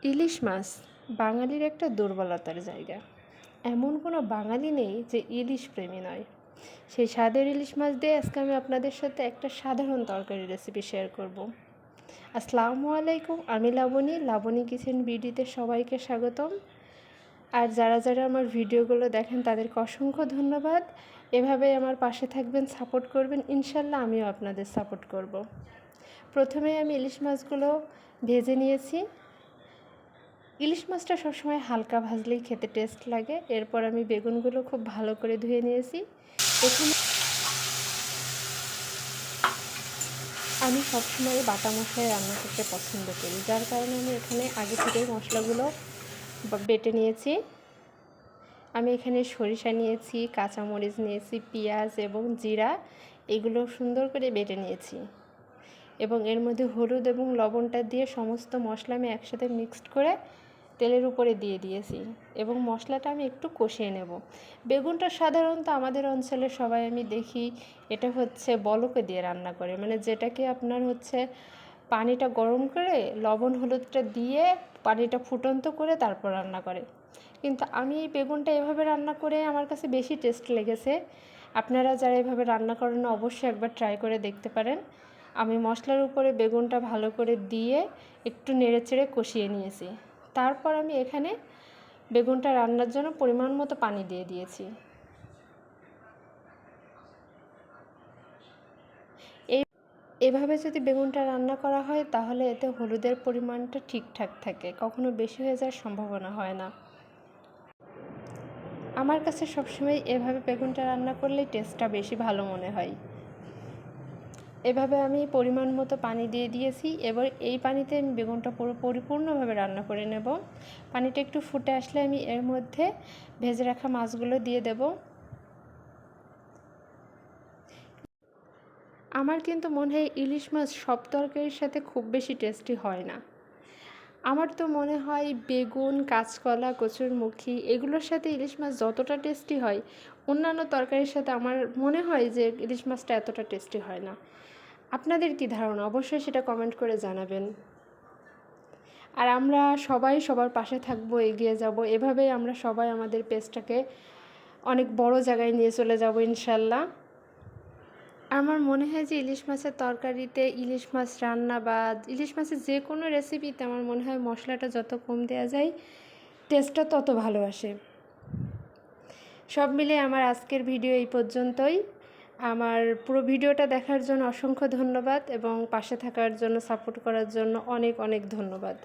ইলিশ মাছ বাঙালির একটা দুর্বলতার জায়গা। এমন কোনো বাঙালি নেই যে ইলিশ প্রেমী নয়। সেই স্বাদের ইলিশ মাছ দিয়ে আজকে আমি আপনাদের সাথে একটা সাধারণ তরকারি রেসিপি শেয়ার করব। আসসালামু আলাইকুম, আমি লাবণী কিচেন বিডিতে সবাইকে স্বাগতম। আর যারা যারা আমার ভিডিওগুলো দেখেন তাদেরকে অসংখ্য ধন্যবাদ। এভাবেই আমার পাশে থাকবেন, সাপোর্ট করবেন, ইনশাল্লাহ আমিও আপনাদের সাপোর্ট করব। প্রথমে আমি ইলিশ মাছগুলো ভেজে নিয়েছি। ইলিশ মাছটা সবসময় হালকা ভাজলেই খেতে টেস্ট লাগে। এরপর আমি বেগুনগুলো খুব ভালো করে ধুয়ে নিয়েছি। এখানে আমি সবসময় বাটা মশলায় রান্না করতে পছন্দ করি, যার কারণে আমি এখানে আগে থেকেই মশলাগুলো বেটে নিয়েছি। আমি এখানে সরিষা নিয়েছি, কাঁচামরিচ নিয়েছি, পেঁয়াজ এবং জিরা, এগুলো সুন্দর করে বেটে নিয়েছি এবং এর মধ্যে হলুদ এবং লবণটা দিয়ে সমস্ত মশলা আমি একসাথে মিক্সড করে তেলের উপরে দিয়ে দিয়েছি এবং মশলাটা আমি একটু কষিয়ে নেব। বেগুনটা সাধারণত আমাদের অঞ্চলে সবাই আমি দেখি এটা হচ্ছে বলকে দিয়ে রান্না করে, মানে যেটাকে আপনার হচ্ছে পানিটা গরম করে লবণ হলুদটা দিয়ে পানিটা ফুটন্ত করে তারপর রান্না করে। কিন্তু আমি এই বেগুনটা এভাবে রান্না করে আমার কাছে বেশি টেস্ট লেগেছে। আপনারা যারা এভাবে রান্না করেন অবশ্যই একবার ট্রাই করে দেখতে পারেন। আমি মশলার উপরে বেগুনটা ভালো করে দিয়ে একটু নেড়েচেড়ে কষিয়ে নিয়েছি। তারপর আমি এখানে বেগুনটা রান্নার জন্য পরিমাণ মতো পানি দিয়ে দিয়েছি। এভাবে যদি বেগুনটা রান্না করা হয় তাহলে এতে হলুদের পরিমাণটা ঠিকঠাক থাকে, কখনো বেশি হয়ে যাওয়ার সম্ভাবনা হয় না। আমার কাছে সবসময় এভাবে বেগুনটা রান্না করলে টেস্টটা বেশি ভালো মনে হয়। এভাবে আমি পরিমাণ মতো পানি দিয়ে দিয়েছি। এবার এই পানিতে আমি বেগুনটা পুরো পরিপূর্ণভাবে রান্না করে নেব। পানিটা একটু ফুটে আসলে আমি এর মধ্যে ভেজে রাখা মাছগুলো দিয়ে দেব। আমার কিন্তু মনে হয় ইলিশ মাছ সব তরকারির সাথে খুব বেশি টেস্টি হয় না। আমার তো মনে হয় বেগুন, কাঁচকলা, কচুরমুখী এগুলোর সাথে ইলিশ মাছ যতটা টেস্টি হয়, অন্যান্য তরকারির সাথে আমার মনে হয় যে ইলিশ মাছটা এতটা টেস্টি হয় না। আপনাদের কি ধারণা? অবশ্যই সেটা কমেন্ট করে জানাবেন। আর আমরা সবাই সবার পাশে থাকবো, এগিয়ে যাব। এভাবেই আমরা সবাই আমাদের পেজটাকে অনেক বড় জায়গায় নিয়ে চলে যাব ইনশাল্লাহ। আমার মনে হয় যে ইলিশ মাছের তরকারিতে, ইলিশ মাছ রান্না বা ইলিশ মাছের যে কোনো রেসিপিতে আমার মনে হয় মশলাটা যত কম দেওয়া যায় টেস্টটা তত ভালো আসে। সব মিলে আমার আজকের ভিডিও এই পর্যন্তই। আমার পুরো ভিডিওটা দেখার জন্য অসংখ্য ধন্যবাদ এবং পাশে থাকার জন্য, সাপোর্ট করার জন্য অনেক অনেক ধন্যবাদ।